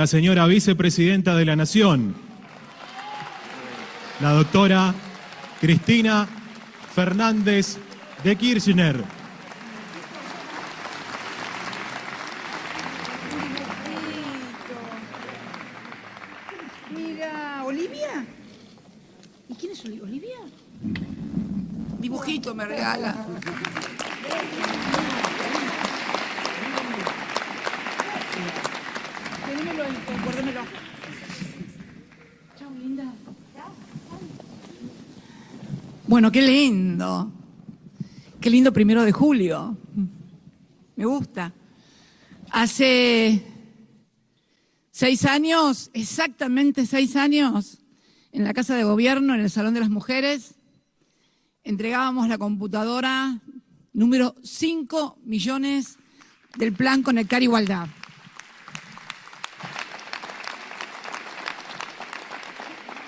La señora vicepresidenta de la Nación, la doctora Cristina Fernández de Kirchner. Mira, ¿Olivia? ¿Y quién es Olivia? Dibujito me regala. Démelo ahí, guárdamelo. Chao, linda. Bueno, qué lindo. Qué lindo 1 de julio. Me gusta. Hace 6 años, exactamente 6 años, en la Casa de Gobierno, en el Salón de las Mujeres, entregábamos la computadora número 5 millones del Plan Conectar Igualdad.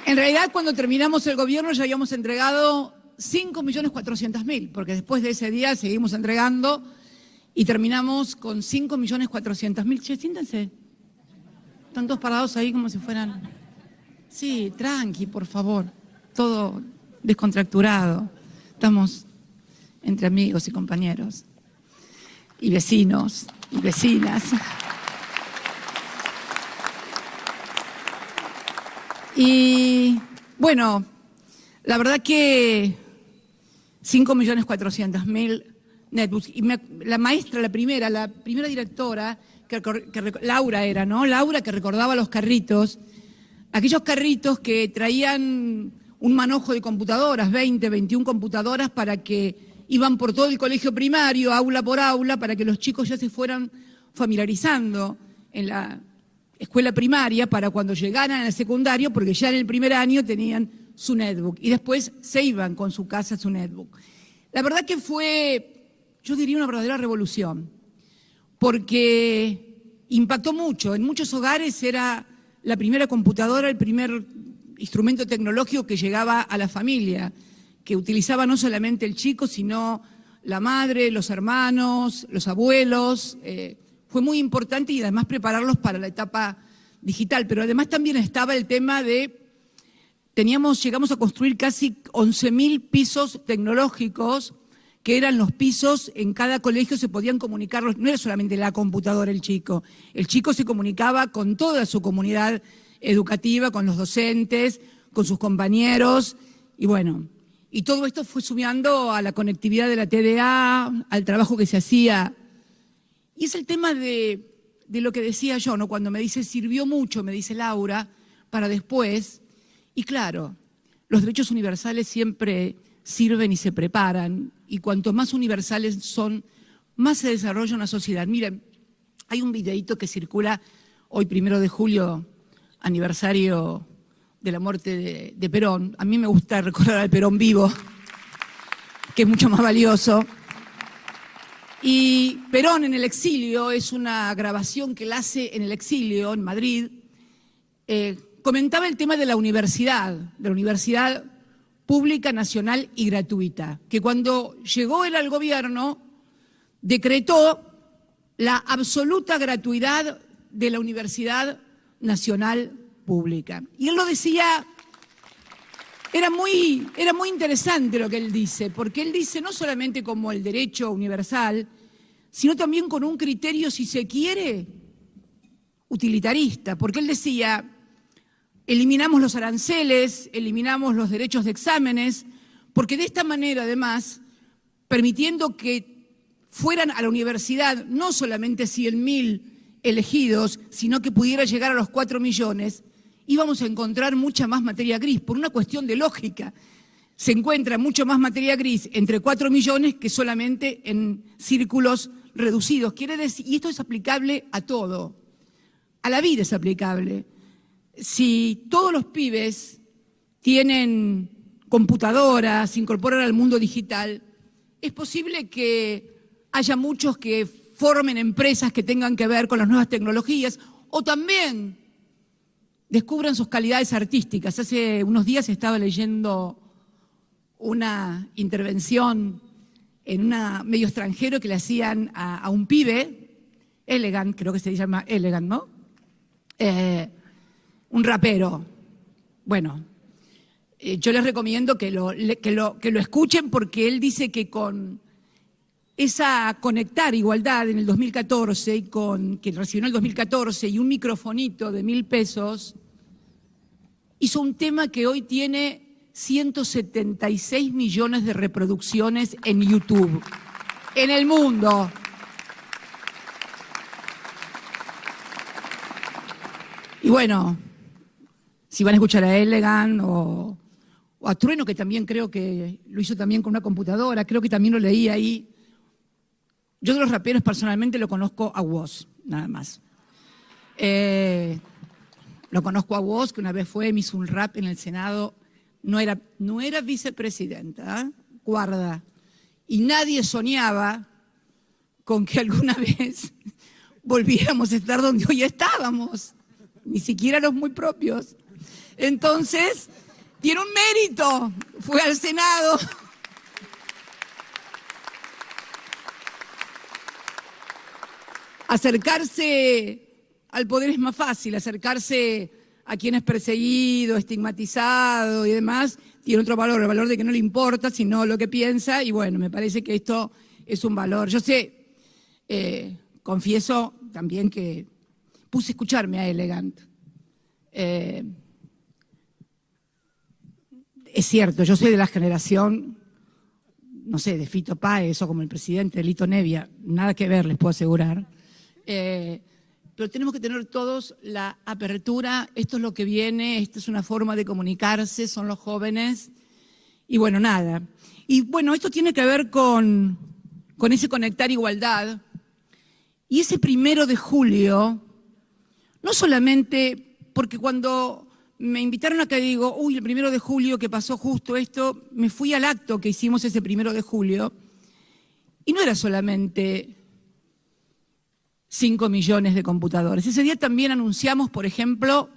En realidad, cuando terminamos el gobierno ya habíamos entregado 5.400.000, porque después de ese día seguimos entregando y terminamos con 5.400.000. Che, siéntense. Están todos parados ahí como si fueran... Sí, tranqui, por favor. Todo descontracturado. Estamos entre amigos y compañeros. Y vecinos y vecinas. Y bueno, la verdad que 5.400.000 netbooks. Y la maestra, la primera directora, Laura era, ¿no? Laura, que recordaba los carritos, aquellos carritos que traían un manojo de computadoras, 20, 21 computadoras, para que iban por todo el colegio primario, aula por aula, para que los chicos ya se fueran familiarizando en la escuela primaria para cuando llegaran al secundario, porque ya en el primer año tenían su netbook y después se iban con su casa su netbook. La verdad que fue, yo diría, una verdadera revolución, porque impactó mucho. En muchos hogares era la primera computadora, el primer instrumento tecnológico que llegaba a la familia, que utilizaba no solamente el chico, sino la madre, los hermanos, los abuelos. Fue muy importante y además prepararlos para la etapa digital. Pero además también estaba el tema de, llegamos a construir casi 11.000 pisos tecnológicos, que eran los pisos, en cada colegio se podían comunicar, no era solamente la computadora el chico se comunicaba con toda su comunidad educativa, con los docentes, con sus compañeros, y bueno, y todo esto fue sumando a la conectividad de la TDA, al trabajo que se hacía. Y es el tema de lo que decía yo, ¿no? Cuando me dice, sirvió mucho, me dice Laura, para después. Y claro, los derechos universales siempre sirven y se preparan, y cuanto más universales son, más se desarrolla una sociedad. Miren, hay un videíto que circula hoy, 1 de julio, aniversario de la muerte de Perón. A mí me gusta recordar al Perón vivo, que es mucho más valioso. Y Perón en el exilio, es una grabación que él hace en el exilio, en Madrid, comentaba el tema de la universidad pública, nacional y gratuita, que cuando llegó él al gobierno decretó la absoluta gratuidad de la universidad nacional pública. Y él lo decía, era muy interesante lo que él dice, porque él dice no solamente como el derecho universal, sino también con un criterio, si se quiere, utilitarista, porque él decía, eliminamos los aranceles, eliminamos los derechos de exámenes, porque de esta manera, además, permitiendo que fueran a la universidad no solamente 100.000 elegidos, sino que pudiera llegar a los 4 millones, íbamos a encontrar mucha más materia gris, por una cuestión de lógica. Se encuentra mucho más materia gris entre 4 millones que solamente en círculos reducidos. Quiere decir, y esto es aplicable a todo, a la vida es aplicable. Si todos los pibes tienen computadoras, se incorporan al mundo digital, es posible que haya muchos que formen empresas que tengan que ver con las nuevas tecnologías o también descubran sus calidades artísticas. Hace unos días estaba leyendo una intervención en un medio extranjero que le hacían a un pibe, Elegant, creo que se llama Elegant, ¿no? un rapero. Bueno, yo les recomiendo que lo escuchen porque él dice que con esa Conectar Igualdad en el 2014, que recibió en el 2014, y un microfonito de 1.000 pesos, hizo un tema que hoy tiene 176 millones de reproducciones en YouTube, en el mundo. Y bueno, si van a escuchar a Elegant o a Trueno, que también creo que lo hizo también con una computadora, creo que también lo leí ahí. Yo de los raperos personalmente lo conozco a Woz, nada más. Lo conozco a Woz, que una vez me hizo un rap en el Senado, no era vicepresidenta, guarda, y nadie soñaba con que alguna vez volviéramos a estar donde hoy estábamos, ni siquiera los muy propios. Entonces, tiene un mérito, fue al Senado. Acercarse al poder es más fácil, acercarse a quien es perseguido, estigmatizado y demás, tiene otro valor, el valor de que no le importa, sino lo que piensa, y bueno, me parece que esto es un valor. Yo sé, confieso también que puse a escucharme a Elegant. Es cierto, yo soy de la generación, no sé, de Fito Páez o como el presidente de Lito Nevia, nada que ver, les puedo asegurar. Pero tenemos que tener todos la apertura, esto es lo que viene, esta es una forma de comunicarse, son los jóvenes, y bueno, nada. Y bueno, esto tiene que ver con ese Conectar Igualdad, y ese 1 de julio, no solamente porque cuando me invitaron acá y digo, uy, el 1 de julio que pasó justo esto, me fui al acto que hicimos ese 1 de julio, y no era solamente 5 millones de computadores. Ese día también anunciamos, por ejemplo,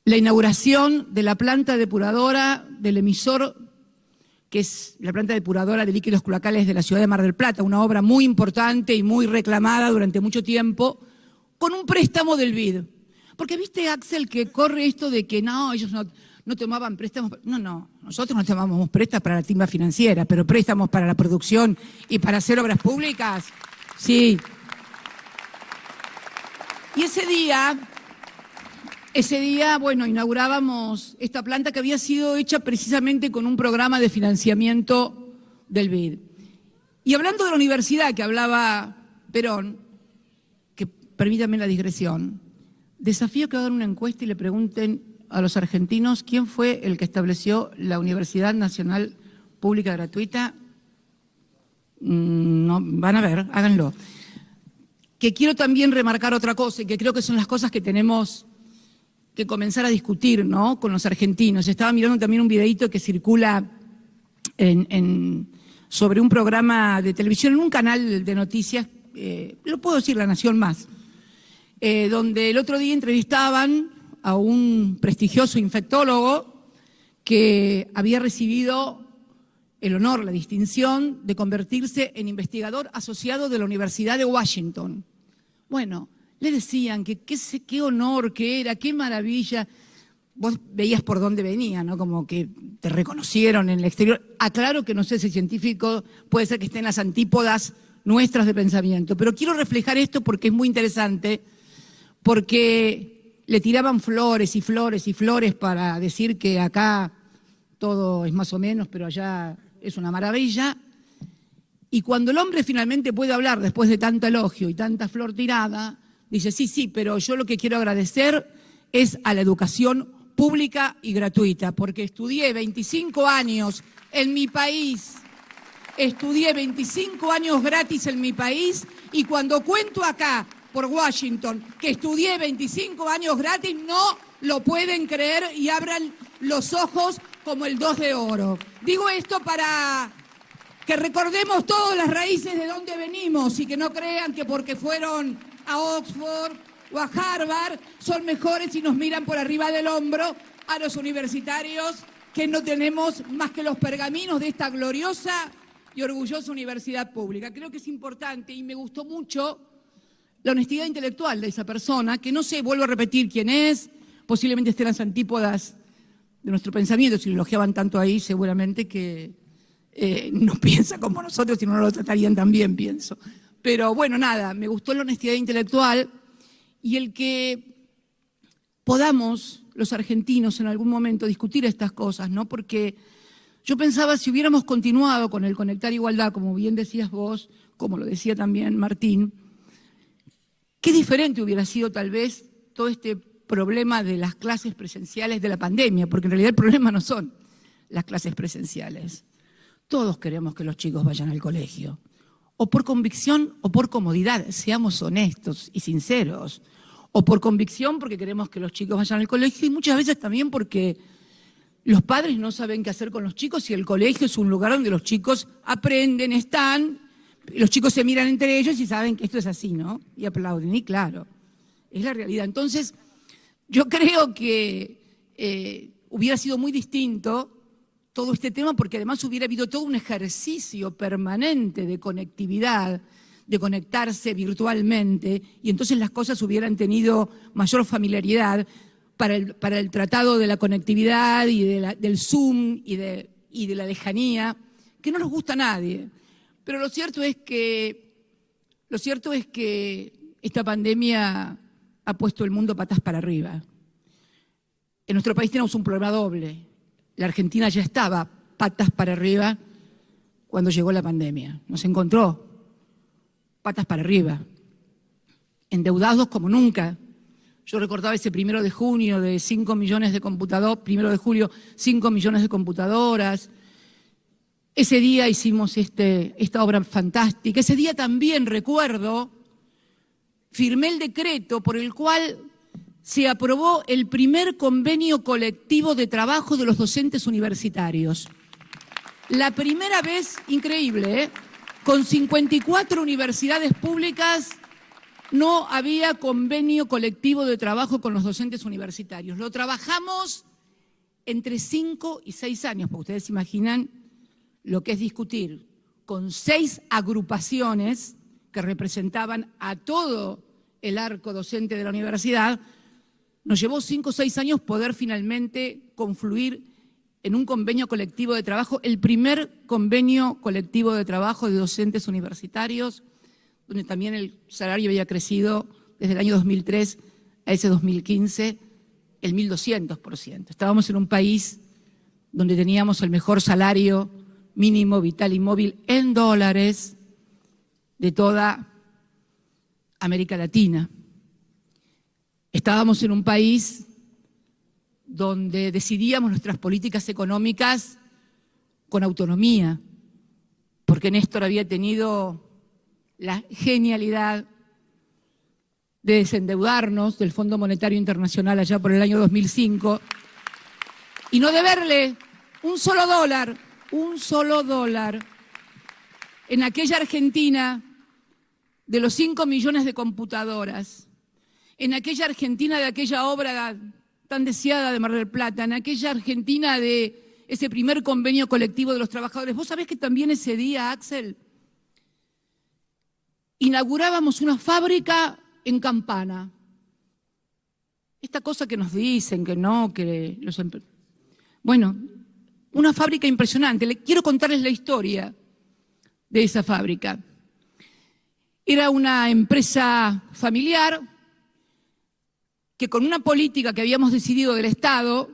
la inauguración de la planta depuradora del emisor, que es la planta depuradora de líquidos cloacales de la ciudad de Mar del Plata, una obra muy importante y muy reclamada durante mucho tiempo, con un préstamo del BID. Porque viste, Axel, que corre esto de que no, ellos no tomaban préstamos. No, nosotros no tomábamos préstamos para la timba financiera, pero préstamos para la producción y para hacer obras públicas. Sí. Y ese día, bueno, inaugurábamos esta planta que había sido hecha precisamente con un programa de financiamiento del BID. Y hablando de la universidad que hablaba Perón, que permítanme la digresión, desafío que hagan una encuesta y le pregunten a los argentinos quién fue el que estableció la Universidad Nacional Pública Gratuita. No, van a ver, háganlo. Que quiero también remarcar otra cosa, y que creo que son las cosas que tenemos que comenzar a discutir, ¿no?, con los argentinos. Estaba mirando también un videíto que circula sobre un programa de televisión, en un canal de noticias, lo puedo decir, La Nación Más, donde el otro día entrevistaban a un prestigioso infectólogo que había recibido el honor, la distinción de convertirse en investigador asociado de la Universidad de Washington. Bueno, le decían que qué honor que era, qué maravilla. Vos veías por dónde venía, ¿no? Como que te reconocieron en el exterior. Aclaro que no sé si científico puede ser que esté en las antípodas nuestras de pensamiento, pero quiero reflejar esto porque es muy interesante, porque le tiraban flores y flores y flores para decir que acá todo es más o menos, pero allá es una maravilla. Y cuando el hombre finalmente puede hablar después de tanto elogio y tanta flor tirada, dice, sí, pero yo lo que quiero agradecer es a la educación pública y gratuita, porque estudié 25 años en mi país, estudié 25 años gratis en mi país, y cuando cuento acá por Washington que estudié 25 años gratis, no lo pueden creer y abran los ojos como el 2 de oro. Digo esto para que recordemos todas las raíces de dónde venimos y que no crean que porque fueron a Oxford o a Harvard son mejores y nos miran por arriba del hombro a los universitarios que no tenemos más que los pergaminos de esta gloriosa y orgullosa universidad pública. Creo que es importante y me gustó mucho la honestidad intelectual de esa persona, que no sé, vuelvo a repetir quién es, posiblemente estén las antípodas de nuestro pensamiento, si lo elogiaban tanto ahí, seguramente que no piensa como nosotros, si no lo tratarían tan bien, pienso. Pero bueno, nada, me gustó la honestidad intelectual y el que podamos, los argentinos, en algún momento discutir estas cosas, ¿no? Porque yo pensaba, si hubiéramos continuado con el Conectar Igualdad, como bien decías vos, como lo decía también Martín, qué diferente hubiera sido tal vez todo este problema de las clases presenciales de la pandemia, porque en realidad el problema no son las clases presenciales. Todos queremos que los chicos vayan al colegio, o por convicción o por comodidad, seamos honestos y sinceros, o por convicción porque queremos que los chicos vayan al colegio y muchas veces también porque los padres no saben qué hacer con los chicos y el colegio es un lugar donde los chicos aprenden, están, los chicos se miran entre ellos y saben que esto es así, ¿no? Y aplauden, y claro, es la realidad. Entonces, yo creo que hubiera sido muy distinto todo este tema porque además hubiera habido todo un ejercicio permanente de conectividad, de conectarse virtualmente, y entonces las cosas hubieran tenido mayor familiaridad para el tratado de la conectividad y del Zoom y de la lejanía, que no nos gusta a nadie. Pero lo cierto es que esta pandemia ha puesto el mundo patas para arriba. En nuestro país tenemos un problema doble. La Argentina ya estaba patas para arriba cuando llegó la pandemia. Nos encontró patas para arriba, endeudados como nunca. Yo recordaba ese 1 de junio de 5 millones de computadoras, 1 de julio, 5 millones de computadoras. Ese día hicimos esta obra fantástica. Ese día también, recuerdo, firmé el decreto por el cual se aprobó el primer convenio colectivo de trabajo de los docentes universitarios. La primera vez, increíble, con 54 universidades públicas no había convenio colectivo de trabajo con los docentes universitarios. Lo trabajamos entre 5 y 6 años, porque ustedes se imaginan lo que es discutir con 6 agrupaciones que representaban a todo el arco docente de la universidad. Nos llevó 5 o 6 años poder finalmente confluir en un convenio colectivo de trabajo, el primer convenio colectivo de trabajo de docentes universitarios, donde también el salario había crecido desde el año 2003 a ese 2015 el 1.200%. Estábamos en un país donde teníamos el mejor salario mínimo vital y móvil en dólares de toda América Latina. Estábamos en un país donde decidíamos nuestras políticas económicas con autonomía, porque Néstor había tenido la genialidad de desendeudarnos del Fondo Monetario Internacional allá por el año 2005 y no deberle un solo dólar en aquella Argentina de los 5 millones de computadoras, en aquella Argentina de aquella obra tan deseada de Mar del Plata, en aquella Argentina de ese primer convenio colectivo de los trabajadores. Vos sabés que también ese día, Axel, inaugurábamos una fábrica en Campana. Esta cosa que nos dicen, que no, que los... Bueno, una fábrica impresionante. Quiero contarles la historia de esa fábrica. Era una empresa familiar que con una política que habíamos decidido del Estado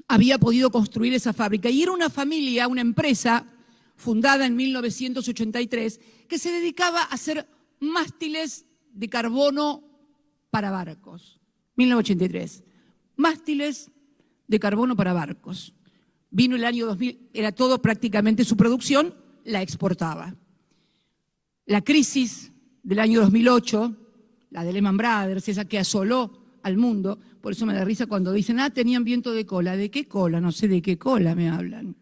había podido construir esa fábrica. Y era una familia, una empresa fundada en 1983 que se dedicaba a hacer mástiles de carbono para barcos. 1983. Mástiles de carbono para barcos. Vino el año 2000, era todo prácticamente su producción, la exportaba. La crisis del año 2008, la de Lehman Brothers, esa que asoló al mundo, por eso me da risa cuando dicen, tenían viento de cola. ¿De qué cola? No sé de qué cola me hablan.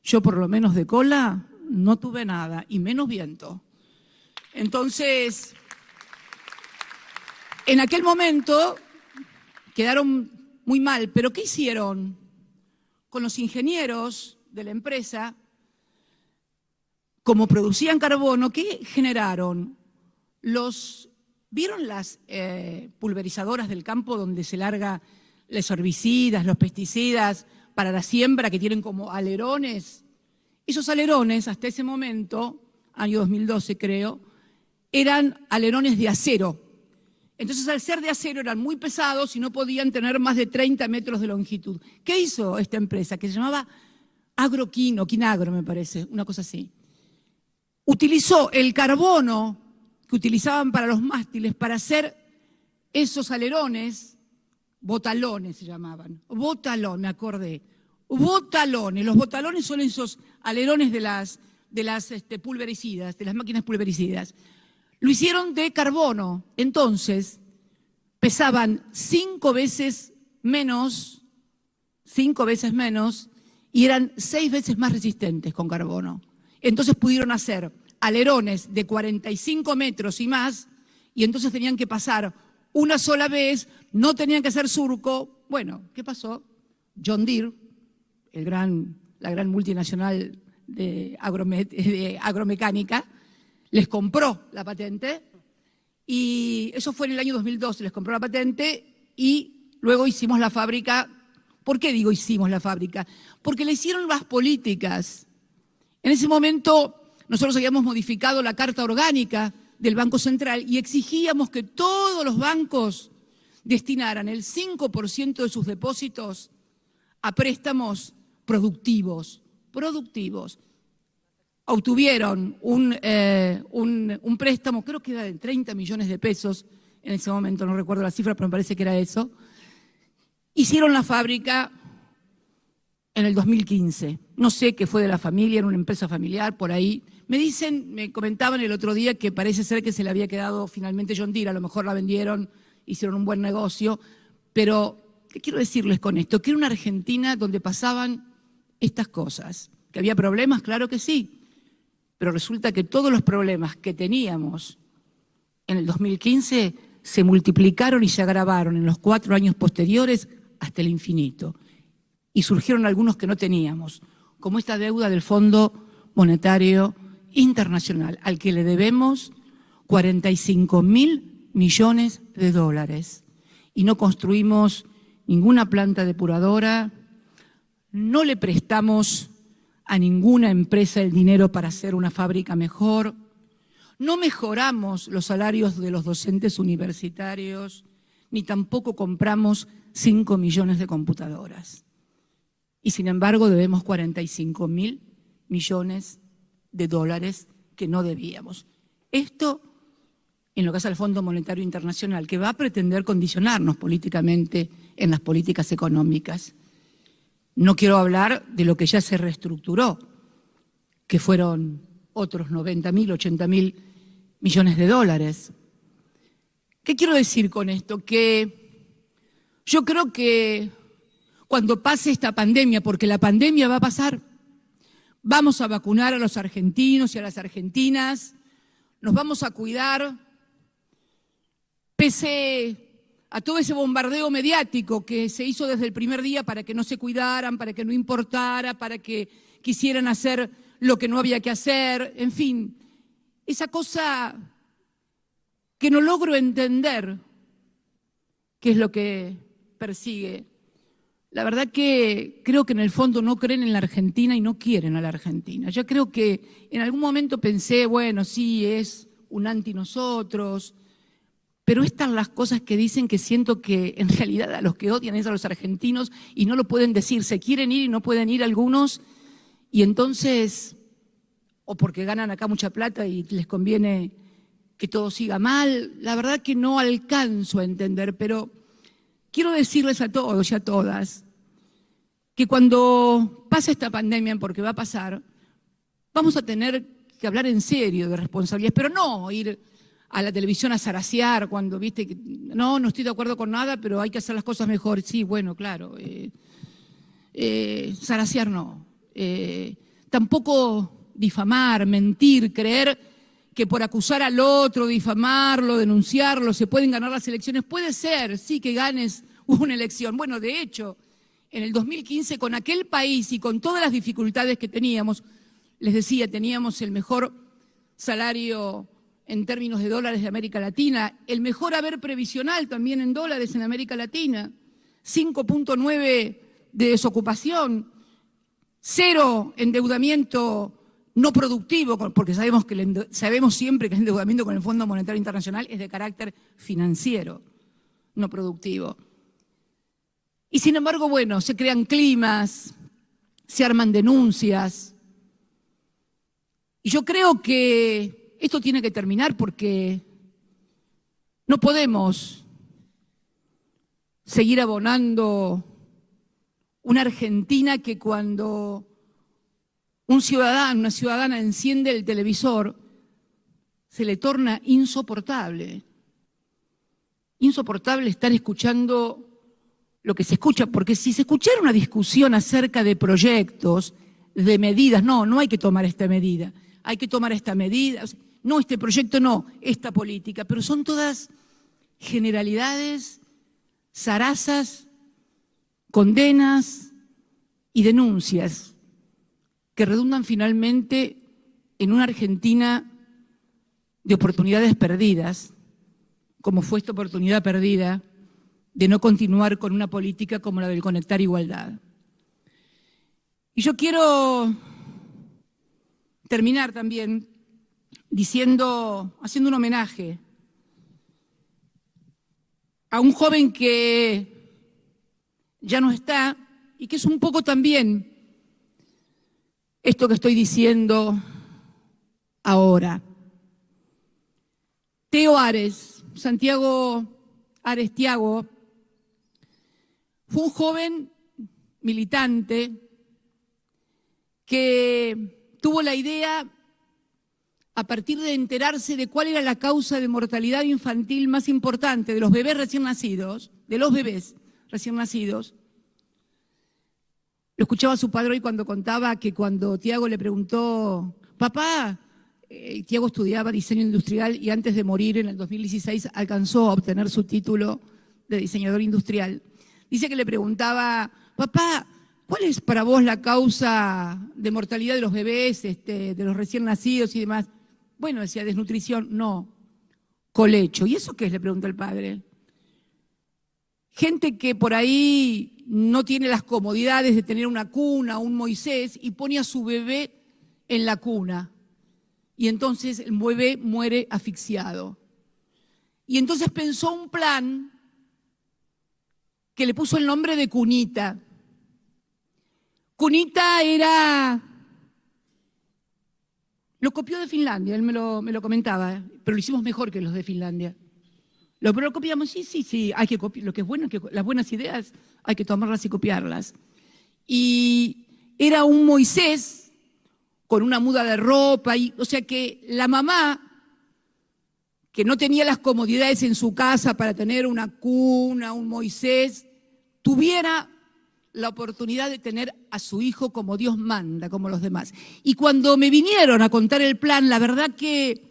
Yo por lo menos de cola no tuve nada, y menos viento. Entonces, en aquel momento quedaron muy mal, pero ¿qué hicieron? Con los ingenieros de la empresa, como producían carbono, ¿qué generaron? Los ¿Vieron las pulverizadoras del campo donde se larga los herbicidas, los pesticidas para la siembra, que tienen como alerones? Esos alerones, hasta ese momento, año 2012 creo, eran alerones de acero. Entonces, al ser de acero, eran muy pesados y no podían tener más de 30 metros de longitud. ¿Qué hizo esta empresa? Que se llamaba Agroquino, Quinagro me parece, una cosa así. Utilizó el carbono que utilizaban para los mástiles para hacer esos alerones, botalones se llamaban. Botalón, me acordé. Botalones. Los botalones son esos alerones de las pulvericidas, de las máquinas pulvericidas. Lo hicieron de carbono. Entonces, pesaban 5 veces menos, y eran 6 veces más resistentes con carbono. Entonces pudieron hacer alerones de 45 metros y más, y entonces tenían que pasar una sola vez, no tenían que hacer surco. Bueno, ¿qué pasó? John Deere, la gran multinacional de agromecánica, les compró la patente, y eso fue en el año 2012, les compró la patente y luego hicimos la fábrica. ¿Por qué digo hicimos la fábrica? Porque le hicieron las políticas. En ese momento nosotros habíamos modificado la Carta Orgánica del Banco Central y exigíamos que todos los bancos destinaran el 5% de sus depósitos a préstamos productivos. Obtuvieron un préstamo, creo que era de 30 millones de pesos, en ese momento no recuerdo la cifra, pero me parece que era eso. Hicieron la fábrica en el 2015. No sé qué fue de la familia, era una empresa familiar, por ahí. Me comentaban el otro día que parece ser que se le había quedado finalmente John Deere, a lo mejor la vendieron, hicieron un buen negocio, pero ¿qué quiero decirles con esto? Que era una Argentina donde pasaban estas cosas. ¿Que había problemas? Claro que sí, pero resulta que todos los problemas que teníamos en el 2015 se multiplicaron y se agravaron en los 4 años posteriores hasta el infinito. Y surgieron algunos que no teníamos, como esta deuda del Fondo Monetario Internacional, al que le debemos 45.000 millones de dólares. Y no construimos ninguna planta depuradora, no le prestamos a ninguna empresa el dinero para hacer una fábrica mejor, no mejoramos los salarios de los docentes universitarios, ni tampoco compramos 5 millones de computadoras. Y sin embargo debemos 45.000 millones de dólares que no debíamos. Esto en lo que hace al Fondo Monetario Internacional, que va a pretender condicionarnos políticamente en las políticas económicas. No quiero hablar de lo que ya se reestructuró, que fueron otros 90.000, 80.000 millones de dólares. ¿Qué quiero decir con esto? Que yo creo que cuando pase esta pandemia, porque la pandemia va a pasar, vamos a vacunar a los argentinos y a las argentinas, nos vamos a cuidar, pese a todo ese bombardeo mediático que se hizo desde el primer día para que no se cuidaran, para que no importara, para que quisieran hacer lo que no había que hacer, en fin, esa cosa que no logro entender qué es lo que persigue. La verdad que creo que en el fondo no creen en la Argentina y no quieren a la Argentina. Yo creo que en algún momento pensé, bueno, sí, es un anti nosotros, pero estas son las cosas que dicen que siento que en realidad a los que odian es a los argentinos y no lo pueden decir. Se quieren ir y no pueden ir algunos y entonces, o porque ganan acá mucha plata y les conviene que todo siga mal. La verdad que no alcanzo a entender, pero quiero decirles a todos y a todas que cuando pase esta pandemia, porque va a pasar, vamos a tener que hablar en serio de responsabilidades, pero no ir a la televisión a zarasear cuando, viste, que no estoy de acuerdo con nada, pero hay que hacer las cosas mejor. Sí, bueno, claro. Zarasear no. Tampoco difamar, mentir, creer que por acusar al otro, difamarlo, denunciarlo, se pueden ganar las elecciones. Puede ser, sí, que ganes una elección. Bueno, de hecho, en el 2015, con aquel país y con todas las dificultades que teníamos, les decía, teníamos el mejor salario en términos de dólares de América Latina, el mejor haber previsional también en dólares en América Latina, 5.9 de desocupación, 0 endeudamiento no productivo, porque sabemos siempre que el endeudamiento con el Fondo Monetario Internacional es de carácter financiero, no productivo. Y sin embargo, bueno, se crean climas, se arman denuncias. Y yo creo que esto tiene que terminar porque no podemos seguir abonando una Argentina que cuando un ciudadano, una ciudadana enciende el televisor, se le torna insoportable. Insoportable estar escuchando lo que se escucha, porque si se escuchara una discusión acerca de proyectos, de medidas, no hay que tomar esta medida, hay que tomar esta medida, no, este proyecto no, esta política, pero son todas generalidades, zarazas, condenas y denuncias que redundan finalmente en una Argentina de oportunidades perdidas, como fue esta oportunidad perdida de no continuar con una política como la del Conectar Igualdad. Y yo quiero terminar también haciendo un homenaje a un joven que ya no está y que es un poco también esto que estoy diciendo ahora. Teo Ares, Santiago Ares Thiago, fue un joven militante que tuvo la idea, a partir de enterarse de cuál era la causa de mortalidad infantil más importante de los bebés recién nacidos, lo escuchaba su padre hoy cuando contaba que cuando Thiago le preguntó, papá, Thiago estudiaba diseño industrial y antes de morir en el 2016 alcanzó a obtener su título de diseñador industrial. Dice que le preguntaba, papá, ¿cuál es para vos la causa de mortalidad de los bebés, de los recién nacidos y demás? Bueno, decía, desnutrición, no, colecho. ¿Y eso qué es?, le preguntó el padre. Gente que por ahí no tiene las comodidades de tener una cuna, un Moisés, y pone a su bebé en la cuna. Y entonces el bebé muere asfixiado. Y entonces pensó un plan que le puso el nombre de Cunita. Cunita lo copió de Finlandia, él me lo comentaba, pero lo hicimos mejor que los de Finlandia. Lo copiamos, sí, hay que copiar, lo que es bueno, que las buenas ideas hay que tomarlas y copiarlas. Y era un Moisés con una muda de ropa, o sea que la mamá, que no tenía las comodidades en su casa para tener una cuna, un Moisés, tuviera la oportunidad de tener a su hijo como Dios manda, como los demás. Y cuando me vinieron a contar el plan, la verdad que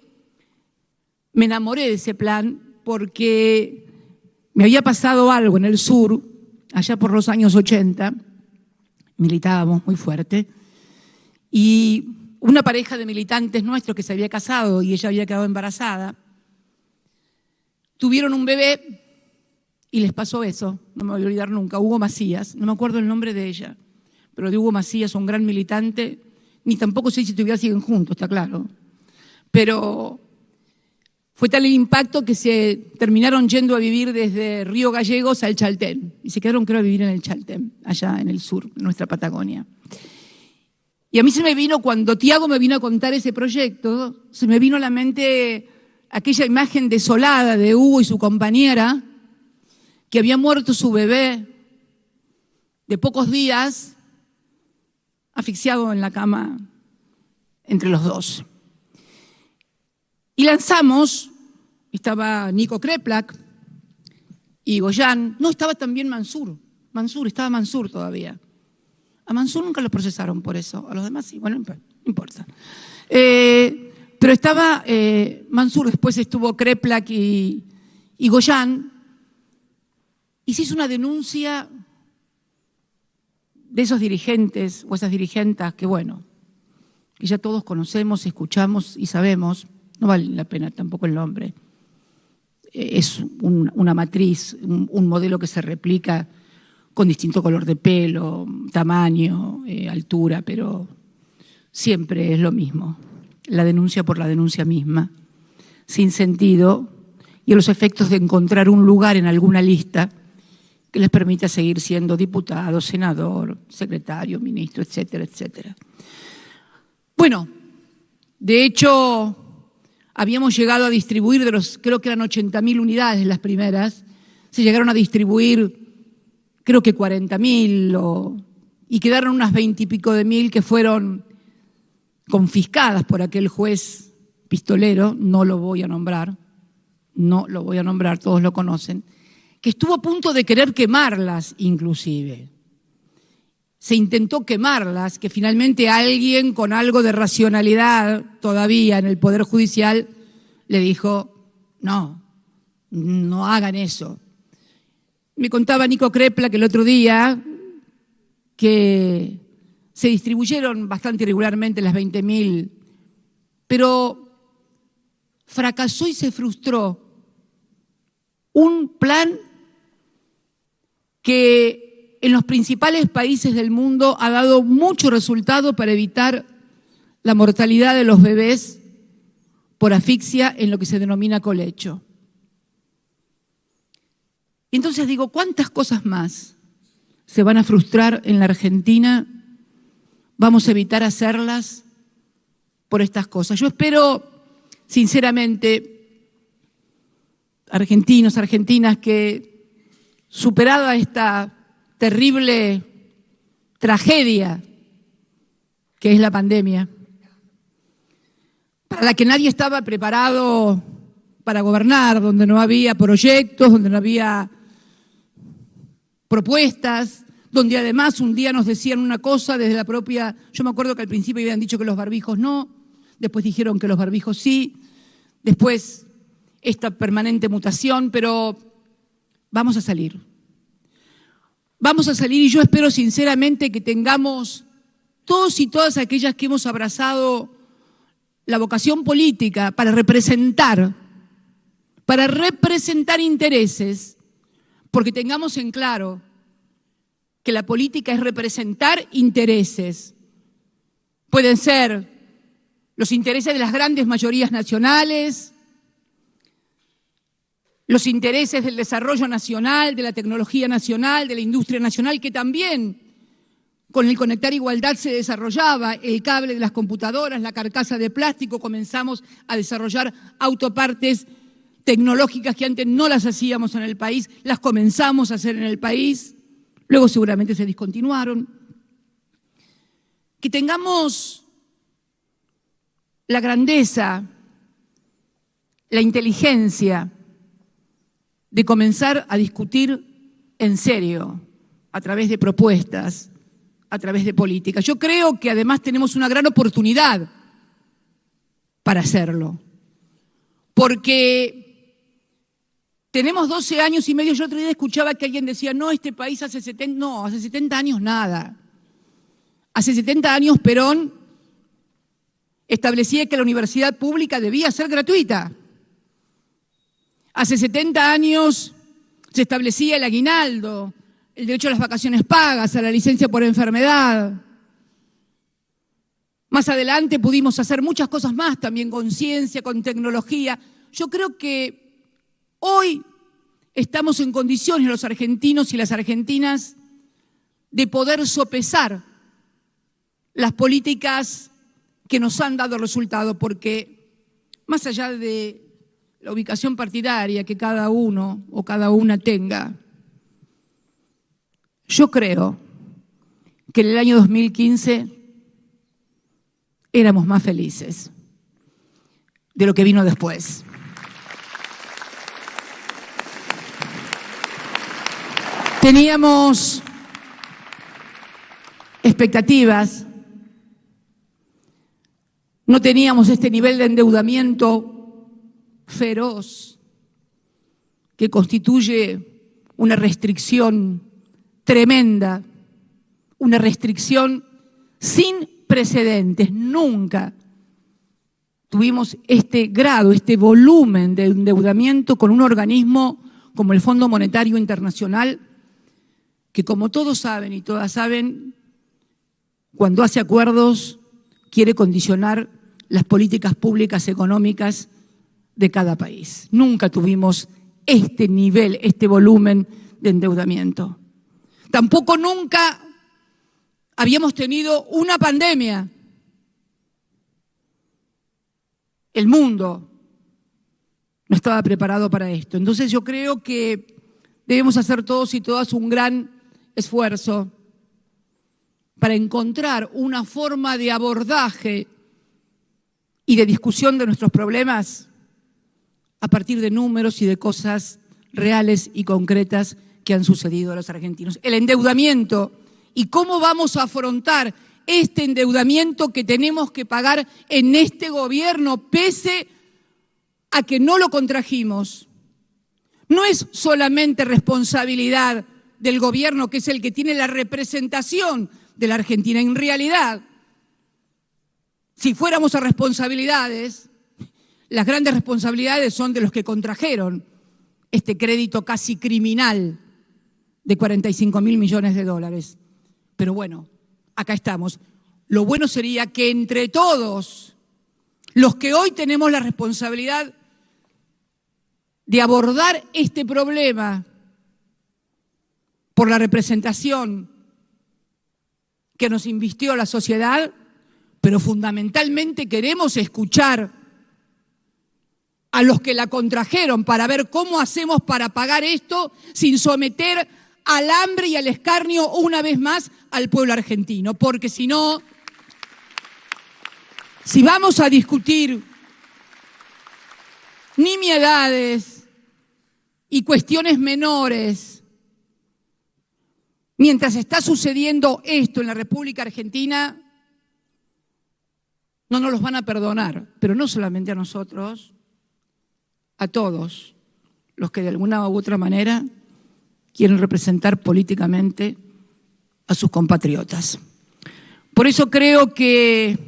me enamoré de ese plan porque me había pasado algo en el sur, allá por los años 80, militábamos muy fuerte, y una pareja de militantes nuestros que se había casado y ella había quedado embarazada, tuvieron un bebé y les pasó eso, no me voy a olvidar nunca, Hugo Macías, no me acuerdo el nombre de ella, pero de Hugo Macías, un gran militante, ni tampoco sé si todavía siguen juntos, está claro, pero fue tal el impacto que se terminaron yendo a vivir desde Río Gallegos al Chaltén, y se quedaron, creo, a vivir en el Chaltén, allá en el sur, en nuestra Patagonia. Y a mí se me vino, cuando Thiago me vino a contar ese proyecto, se me vino a la mente aquella imagen desolada de Hugo y su compañera, que había muerto su bebé de pocos días, asfixiado en la cama entre los dos. Y lanzamos, estaba Nico Kreplak y Goyán, no, estaba también Mansur, estaba Mansur todavía. A Mansur nunca lo procesaron por eso, a los demás sí, bueno, no importa. Pero estaba Mansur, después estuvo Kreplak y Goyán, y se hizo una denuncia de esos dirigentes o esas dirigentas que, bueno, que ya todos conocemos, escuchamos y sabemos, no vale la pena tampoco el nombre. Es una matriz, un modelo que se replica con distinto color de pelo, tamaño, altura, pero siempre es lo mismo. La denuncia por la denuncia misma, sin sentido, y a los efectos de encontrar un lugar en alguna lista que les permita seguir siendo diputado, senador, secretario, ministro, etcétera, etcétera. Bueno, de hecho, habíamos llegado a distribuir, creo que eran 80.000 unidades las primeras, se llegaron a distribuir, creo que 40.000, y quedaron unas 20 y pico de mil que fueron confiscadas por aquel juez pistolero, no lo voy a nombrar, todos lo conocen, que estuvo a punto de querer quemarlas inclusive. Se intentó quemarlas, que finalmente alguien con algo de racionalidad todavía en el Poder Judicial le dijo, no hagan eso. Me contaba Nico Krepla que el otro día que se distribuyeron bastante irregularmente las 20.000, pero fracasó y se frustró un plan que en los principales países del mundo ha dado mucho resultado para evitar la mortalidad de los bebés por asfixia en lo que se denomina colecho. Y entonces digo, ¿cuántas cosas más se van a frustrar en la Argentina? Vamos a evitar hacerlas por estas cosas. Yo espero, sinceramente, argentinos, argentinas, que superada esta terrible tragedia que es la pandemia, para la que nadie estaba preparado para gobernar, donde no había proyectos, donde no había propuestas, donde además un día nos decían una cosa desde la propia... Yo me acuerdo que al principio habían dicho que los barbijos no, después dijeron que los barbijos sí, después esta permanente mutación, pero vamos a salir. Vamos a salir y yo espero sinceramente que tengamos todos y todas aquellas que hemos abrazado la vocación política para representar intereses, porque tengamos en claro que la política es representar intereses. Pueden ser los intereses de las grandes mayorías nacionales, los intereses del desarrollo nacional, de la tecnología nacional, de la industria nacional, que también con el Conectar Igualdad se desarrollaba el cable de las computadoras, la carcasa de plástico, comenzamos a desarrollar autopartes tecnológicas que antes no las hacíamos en el país, las comenzamos a hacer en el país, luego seguramente se discontinuaron. Que tengamos la grandeza, la inteligencia de comenzar a discutir en serio, a través de propuestas, a través de políticas. Yo creo que además tenemos una gran oportunidad para hacerlo, porque tenemos 12 años y medio. Yo otro día escuchaba que alguien decía, no, este país hace 70 años nada. Hace 70 años Perón establecía que la universidad pública debía ser gratuita. Hace 70 años se establecía el aguinaldo, el derecho a las vacaciones pagas, a la licencia por enfermedad. Más adelante pudimos hacer muchas cosas más, también con ciencia, con tecnología. Yo creo que hoy estamos en condiciones los argentinos y las argentinas de poder sopesar las políticas que nos han dado resultado, porque más allá de la ubicación partidaria que cada uno o cada una tenga, yo creo que en el año 2015 éramos más felices de lo que vino después. Teníamos expectativas, no teníamos este nivel de endeudamiento feroz que constituye una restricción tremenda, una restricción sin precedentes. Nunca tuvimos este grado, este volumen de endeudamiento con un organismo como el Fondo Monetario Internacional, que como todos saben y todas saben, cuando hace acuerdos quiere condicionar las políticas públicas económicas de cada país. Nunca tuvimos este nivel, este volumen de endeudamiento. Tampoco nunca habíamos tenido una pandemia. El mundo no estaba preparado para esto. Entonces yo creo que debemos hacer todos y todas un gran esfuerzo para encontrar una forma de abordaje y de discusión de nuestros problemas a partir de números y de cosas reales y concretas que han sucedido a los argentinos. El endeudamiento y cómo vamos a afrontar este endeudamiento que tenemos que pagar en este gobierno, pese a que no lo contrajimos. No es solamente responsabilidad del gobierno, que es el que tiene la representación de la Argentina. En realidad, si fuéramos a responsabilidades, las grandes responsabilidades son de los que contrajeron este crédito casi criminal de 45.000 millones de dólares. Pero bueno, acá estamos. Lo bueno sería que entre todos, los que hoy tenemos la responsabilidad de abordar este problema por la representación que nos invistió la sociedad, pero fundamentalmente queremos escuchar a los que la contrajeron para ver cómo hacemos para pagar esto sin someter al hambre y al escarnio una vez más al pueblo argentino. Porque si no, si vamos a discutir nimiedades y cuestiones menores, mientras está sucediendo esto en la República Argentina, no nos los van a perdonar, pero no solamente a nosotros, a todos los que de alguna u otra manera quieren representar políticamente a sus compatriotas. Por eso creo que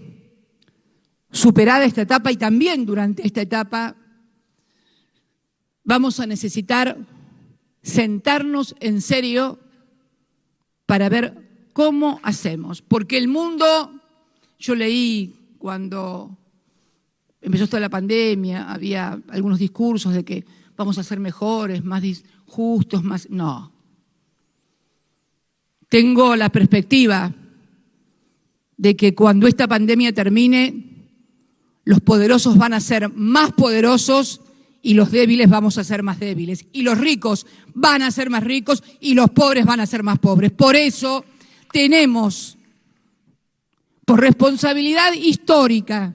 superada esta etapa y también durante esta etapa vamos a necesitar sentarnos en serio para ver cómo hacemos. Porque el mundo, yo leí cuando empezó toda la pandemia, había algunos discursos de que vamos a ser mejores, más justos, más... No. Tengo la perspectiva de que cuando esta pandemia termine, los poderosos van a ser más poderosos y los débiles vamos a ser más débiles. Y los ricos van a ser más ricos y los pobres van a ser más pobres. Por eso tenemos, por responsabilidad histórica,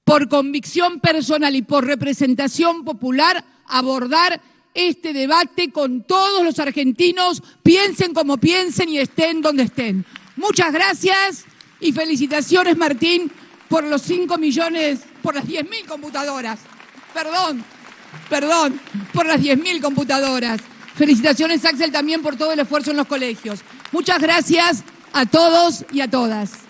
por convicción personal y por representación popular, abordar este debate con todos los argentinos, piensen como piensen y estén donde estén. Muchas gracias y felicitaciones, Martín, por los 5 millones, por las 10.000 computadoras. Perdón, por las 10.000 computadoras. Felicitaciones, Axel, también por todo el esfuerzo en los colegios. Muchas gracias a todos y a todas.